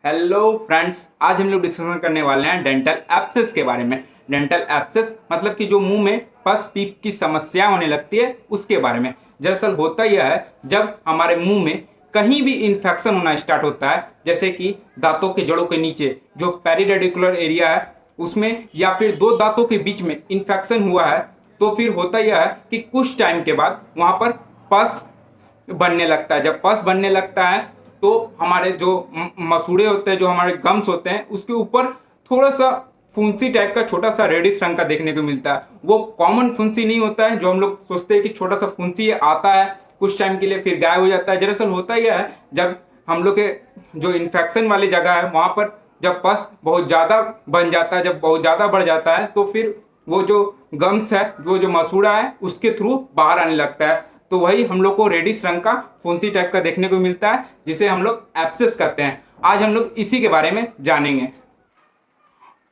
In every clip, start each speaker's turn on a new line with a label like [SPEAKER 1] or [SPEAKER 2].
[SPEAKER 1] Hello friends, आज हम लोग डिस्कशन करने वाले हैं डेंटल एब्सेस के बारे में। डेंटल एब्सेस मतलब कि जो मुंह में पस पीप की समस्या होने लगती है उसके बारे में। दरअसल होता यह है, जब हमारे मुंह में कहीं भी इन्फेक्शन होना स्टार्ट होता है, जैसे कि दांतों के जड़ों के नीचे जो पेरिडेडिकुलर एरिया है उसमें, या फिर दो दांतों के बीच में इन्फेक्शन हुआ है, तो फिर होता यह है कि कुछ टाइम के बाद वहाँ पर पस बनने लगता है। जब पस बनने लगता है तो हमारे जो मसूड़े होते हैं, जो हमारे गम्स होते हैं, उसके ऊपर थोड़ा सा फुंसी टाइप का छोटा सा रेडिश रंग का देखने को मिलता है। वो कॉमन फुंसी नहीं होता है जो हम लोग सोचते हैं कि छोटा सा फुंसी आता है कुछ टाइम के लिए फिर गायब हो जाता है। दरअसल होता यह है, जब हम लोग के जो इन्फेक्शन वाली जगह है वहाँ पर जब पस बहुत ज़्यादा बन जाता है, जब बहुत ज़्यादा बढ़ जाता है, तो फिर वो जो गम्स है, वो जो मसूड़ा है, उसके थ्रू बाहर आने लगता है। तो वही हम लोग को रेडिश रंग का फुंसी टाइप का देखने को मिलता है, जिसे हम लोग एब्सेस कहते हैं। आज हम लोग इसी के बारे में जानेंगे।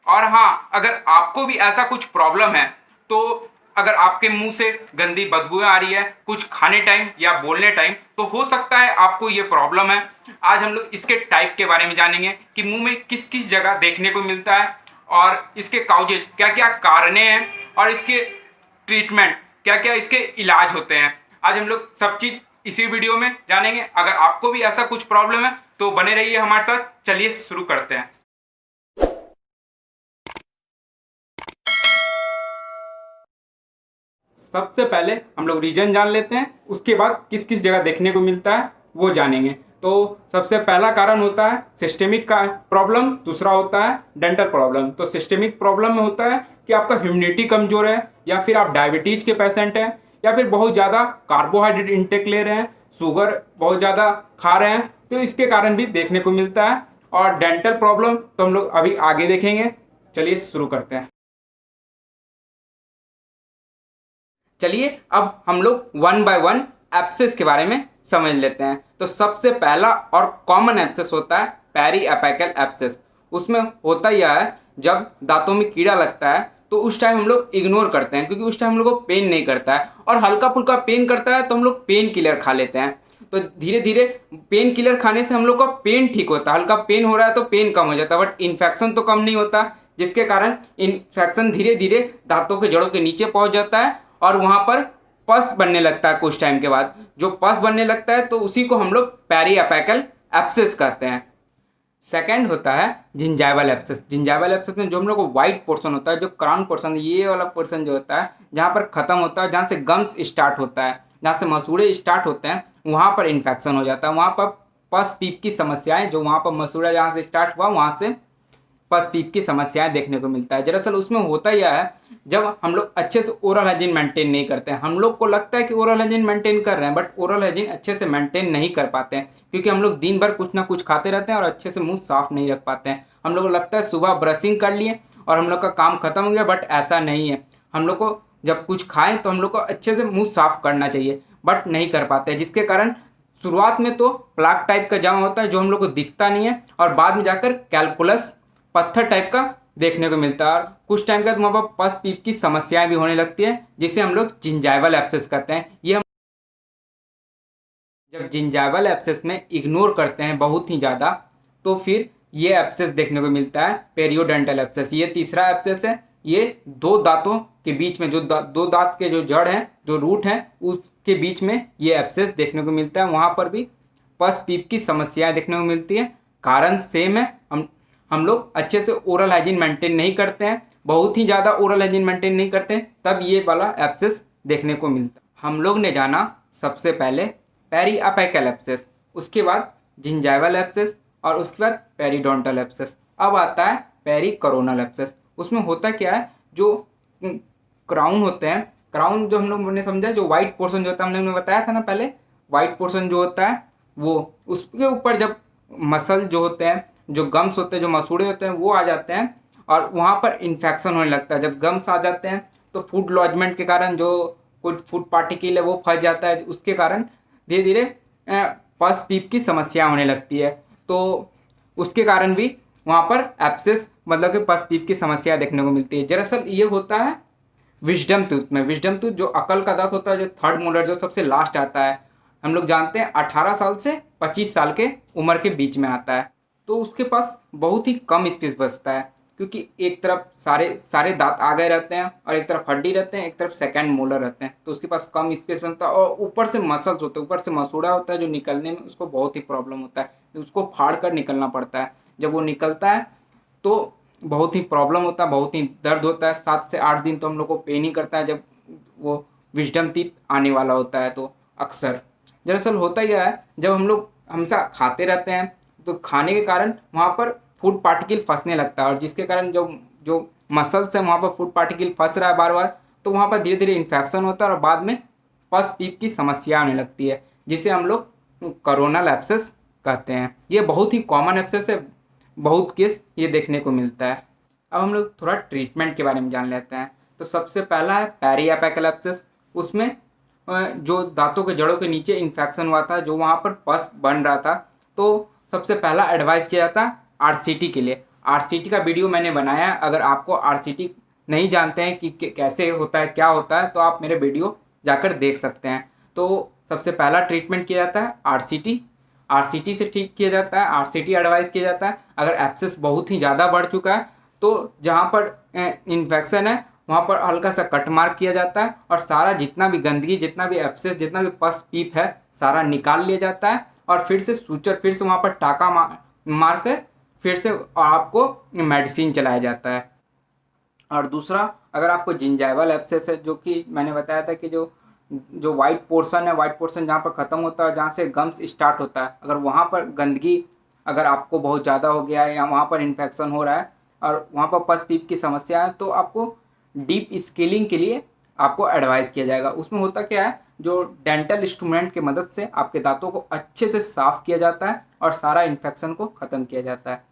[SPEAKER 1] और हाँ, अगर आपको भी ऐसा कुछ प्रॉब्लम है, तो अगर आपके मुंह से गंदी बदबू आ रही है कुछ खाने टाइम या बोलने टाइम, तो हो सकता है आपको ये प्रॉब्लम है। आज हम लोग इसके टाइप के बारे में जानेंगे कि मुंह में किस किस जगह देखने को मिलता है, और इसके काउजेज क्या क्या कारण हैं, और इसके ट्रीटमेंट क्या क्या इसके इलाज होते हैं। आज हम लोग सब चीज़ इसी वीडियो में जानेंगे। अगर आपको भी ऐसा कुछ प्रॉब्लम है तो बने रहिए हमारे साथ। चलिए शुरू करते हैं। सबसे पहले हम लोग रीजन जान लेते हैं, उसके बाद किस किस जगह देखने को मिलता है वो जानेंगे। तो सबसे पहला कारण होता है सिस्टेमिक का प्रॉब्लम, दूसरा होता है डेंटल प्रॉब्लम। तो सिस्टेमिक प्रॉब्लम में होता है कि आपका ह्यूमिडिटी कमजोर है, या फिर आप डायबिटीज के पेशेंट हैं, या फिर बहुत ज़्यादा कार्बोहाइड्रेट इंटेक ले रहे हैं, शुगर बहुत ज़्यादा खा रहे हैं, तो इसके कारण भी देखने को मिलता है। और डेंटल प्रॉब्लम तो हम लोग अभी आगे देखेंगे। चलिए शुरू करते हैं। चलिए अब हम लोग वन बाय वन एब्सेस के बारे में समझ लेते हैं। तो सबसे पहला और कॉमन एब्सेस होता है पेरी एपिकल एब्सेस। उसमें होता यह है, जब दांतों में कीड़ा लगता है तो उस टाइम हम लोग इग्नोर करते हैं, क्योंकि उस टाइम हम लोग को पेन नहीं करता है, और हल्का फुल्का पेन करता है तो हम लोग पेन किलर खा लेते हैं। तो धीरे धीरे पेन किलर खाने से हम लोग का पेन ठीक होता है, हल्का पेन हो रहा है तो पेन कम हो जाता है, बट इन्फेक्शन तो कम नहीं होता, जिसके कारण इन्फेक्शन धीरे धीरे दांतों के जड़ों के नीचे पहुंच जाता है, और वहां पर पस बनने लगता है। कुछ टाइम के बाद जो पस बनने लगता है तो उसी को हम लोग पेरी एपिकल एब्सेस कहते हैं। सेकंड होता है जिंजाइवल एब्सेस। जिंजाइवल एब्सेस में जो हम लोग को व्हाइट पोर्शन होता है, जो क्राउन पोर्शन, ये वाला पोर्शन जो होता है जहाँ पर खत्म होता है, जहाँ से गम्स स्टार्ट होता है, जहाँ से मसूड़े स्टार्ट होते हैं, वहाँ पर इन्फेक्शन हो जाता है। वहाँ पर पस पीप की समस्याएं, जो वहाँ पर मसूड़ा जहाँ से स्टार्ट हुआ वहाँ से पस पीप की समस्याएं देखने को मिलता है। दरअसल उसमें होता यह है, जब हम लोग अच्छे से ओरल हाइजीन मेंटेन नहीं करते हैं, हम लोग को लगता है कि ओरल हाइजीन मेंटेन कर रहे हैं, बट ओरल हाइजीन अच्छे से मेंटेन नहीं कर पाते हैं, क्योंकि हम लोग दिन भर कुछ ना कुछ खाते रहते हैं और अच्छे से मुंह साफ नहीं रख पाते हैं। हम लोग को लगता है सुबह ब्रशिंग कर लिए और हम लोग का काम खत्म हो गया, बट ऐसा नहीं है। हम लोग को जब कुछ खाएं तो हम लोग को अच्छे से मुंह साफ करना चाहिए, बट नहीं कर पाते हैं, जिसके कारण शुरुआत में तो प्लाक टाइप का जमा होता है जो हम लोग को दिखता नहीं है, और बाद में जाकर कैलकुलस पत्थर टाइप का देखने को मिलता है। और कुछ टाइम के बाद वहाँ पर पस पीप की समस्याएं भी होने लगती है, जिसे हम लोग जिंजाइवल एब्सेस कहते हैं। ये हम जब जिंजाइवल एब्सेस में इग्नोर करते हैं बहुत ही ज़्यादा, तो फिर ये एब्सेस देखने को मिलता है पेरियोडेंटल एब्सेस। ये तीसरा एब्सेस है। ये दो दांतों के बीच में, जो दो दांत के जो जड़ हैं, जो रूट हैं, उसके बीच में ये एब्सेस देखने को मिलता है। वहाँ पर भी पस पीप की समस्याएं देखने को मिलती है। कारण सेम है, हम लोग अच्छे से ओरल हाइजीन मेंटेन नहीं करते हैं, बहुत ही ज़्यादा ओरल हाइजीन मेंटेन नहीं करते हैं, तब ये वाला एब्सेस देखने को मिलता है। हम लोग ने जाना सबसे पहले पेरी एपिकल एब्सेस, उसके बाद जिंजाइवल एब्सेस, और उसके बाद पेरिडोंटल एब्सेस। अब आता है पेरी कोरोनल एब्सेस। उसमें होता क्या है, जो क्राउन होते हैं, क्राउन जो हम लोग ने समझा, जो व्हाइट पोर्शन जो होता है, हमने बताया था ना पहले, व्हाइट पोर्शन जो होता है वो, उसके ऊपर जब मसल जो होते हैं, जो गम्स होते हैं, जो मसूड़े होते हैं, वो आ जाते हैं, और वहाँ पर इन्फेक्शन होने लगता है। जब गम्स आ जाते हैं तो फूड लॉजमेंट के कारण जो कुछ फूड पार्टिकल है वो फंस जाता है, उसके कारण धीरे धीरे पस पीप की समस्या होने लगती है। तो उसके कारण भी वहाँ पर एब्सेस मतलब कि पस पीप की समस्या देखने को मिलती है। दरअसल ये होता है विजडम टूथ में। विजडम टूथ जो अकल का दांत होता है, जो थर्ड मोलर, जो सबसे लास्ट आता है, हम लोग जानते हैं 18 साल से 25 साल के उम्र के बीच में आता है। तो उसके पास बहुत ही कम स्पेस बचता है, क्योंकि एक तरफ सारे सारे दांत आ गए रहते हैं और एक तरफ हड्डी रहते हैं, एक तरफ सेकंड मोलर रहते हैं, तो उसके पास कम स्पेस बनता है। और ऊपर से मसल्स होते हैं, ऊपर से मसूड़ा होता है, जो निकलने में उसको बहुत ही प्रॉब्लम होता है, उसको फाड़ कर निकलना पड़ता है। जब वो निकलता है तो बहुत ही प्रॉब्लम होता है, बहुत ही दर्द होता है। 7 से 8 दिन तो हम लोग को पेन ही करता है जब वो विजडम टीथ आने वाला होता है। तो अक्सर दरअसल होता यह है, जब हम लोग हमेशा खाते रहते हैं तो खाने के कारण वहाँ पर फूड पार्टिकल फंसने लगता है, और जिसके कारण जो जो मसल्स है वहाँ पर फूड पार्टिकल फंस रहा है बार बार, तो वहाँ पर धीरे धीरे इन्फेक्शन होता है और बाद में पस पीप की समस्या आने लगती है, जिसे हम लोग कोरोनल एब्सेस कहते हैं। ये बहुत ही कॉमन एब्सेस है, बहुत केस ये देखने को मिलता है। अब हम लोग थोड़ा ट्रीटमेंट के बारे में जान लेते हैं। तो सबसे पहला है पेरिएपिकल एब्सेस। उसमें जो दांतों के जड़ों के नीचे इन्फेक्शन हुआ था, जो वहाँ पर पस बन रहा था, तो सबसे पहला एडवाइस किया जाता है आरसीटी के लिए। आरसीटी का वीडियो मैंने बनाया है, अगर आपको आरसीटी नहीं जानते हैं कि कैसे होता है, क्या होता है, तो आप मेरे वीडियो जाकर देख सकते हैं। तो सबसे पहला ट्रीटमेंट किया जाता है आरसीटी। आरसीटी से ठीक किया जाता है, आरसीटी एडवाइस किया जाता है। अगर एब्सेस बहुत ही ज़्यादा बढ़ चुका है तो जहाँ पर इन्फेक्शन है वहाँ पर हल्का सा कट मार्क किया जाता है, और सारा जितना भी गंदगी, जितना भी एब्सेस, जितना भी पस पीप है, सारा निकाल लिया जाता है, और फिर से सूचर, फिर से वहाँ पर टाका मार कर फिर से आपको मेडिसिन चलाया जाता है। और दूसरा, अगर आपको जिंजाइवल एब्सेस है, जो कि मैंने बताया था कि जो जो वाइट पोर्शन है, वाइट पोर्शन जहाँ पर ख़त्म होता है, जहाँ से गम्स स्टार्ट होता है, अगर वहाँ पर गंदगी अगर आपको बहुत ज़्यादा हो गया है या वहाँ पर इन्फेक्शन हो रहा है और वहाँ पर पस पीप की समस्या है, तो आपको डीप स्केलिंग के लिए आपको एडवाइस किया जाएगा। उसमें होता क्या है, जो डेंटल इंस्ट्रूमेंट की मदद से आपके दांतों को अच्छे से साफ़ किया जाता है और सारा इन्फेक्शन को ख़त्म किया जाता है।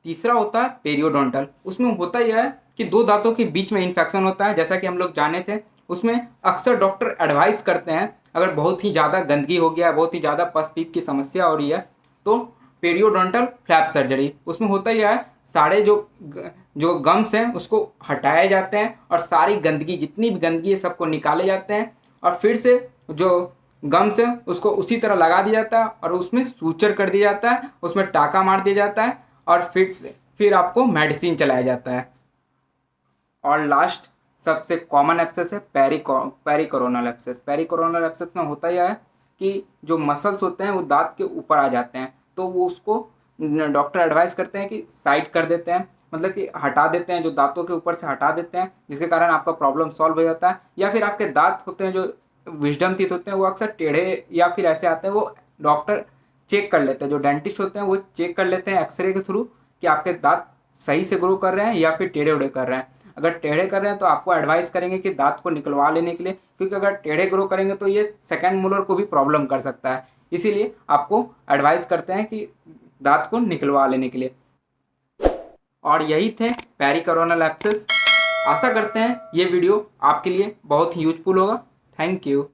[SPEAKER 1] तीसरा होता है पेरियोडोंटल। उसमें होता यह है कि दो दांतों के बीच में इन्फेक्शन होता है, जैसा कि हम लोग जाने थे। उसमें अक्सर डॉक्टर एडवाइस करते हैं, अगर बहुत ही ज़्यादा गंदगी हो गया है, बहुत ही ज़्यादा पस पीप की समस्या हो रही है, तो पेरियोडोंटल फ्लैप सर्जरी। उसमें होता यह है, सारे जो गम्स हैं उसको हटाए जाते हैं और सारी गंदगी, जितनी भी गंदगी है, सबको निकाले जाते हैं, और फिर से जो गम्स है उसको उसी तरह लगा दिया जाता है और उसमें सूचर कर दिया जाता है, उसमें टाका मार दिया जाता है, और फिर आपको मेडिसिन चलाया जाता है। और लास्ट सबसे कॉमन एब्सेस है पेरिकोरोनल एब्सेस। पेरिकोरोनल एब्सेस में होता यह है कि जो मसल्स होते हैं वो दांत के ऊपर आ जाते हैं, तो वो उसको डॉक्टर एडवाइस करते हैं कि साइड कर देते हैं, मतलब कि हटा देते हैं, जो दांतों के ऊपर से हटा देते हैं, जिसके कारण आपका प्रॉब्लम सॉल्व हो जाता है। या फिर आपके दांत होते हैं, जो विजडम टीथ होते हैं, वो अक्सर टेढ़े या फिर ऐसे आते हैं, वो डॉक्टर चेक कर लेते हैं, जो डेंटिस्ट होते हैं वो चेक कर लेते हैं एक्सरे के थ्रू कि आपके दांत सही से ग्रो कर रहे हैं या फिर टेढ़े उड़े कर रहे हैं। अगर टेढ़े कर रहे हैं तो आपको एडवाइस करेंगे कि दांत को निकलवा लेने के लिए, क्योंकि अगर टेढ़े ग्रो करेंगे तो ये सेकंड मोलर को भी प्रॉब्लम कर सकता है, इसीलिए आपको एडवाइस करते हैं कि दांत को निकलवा लेने के लिए। और यही थे पेरिकोरोनल एब्सेस। आशा करते हैं ये वीडियो आपके लिए बहुत ही यूजफुल होगा। Thank you.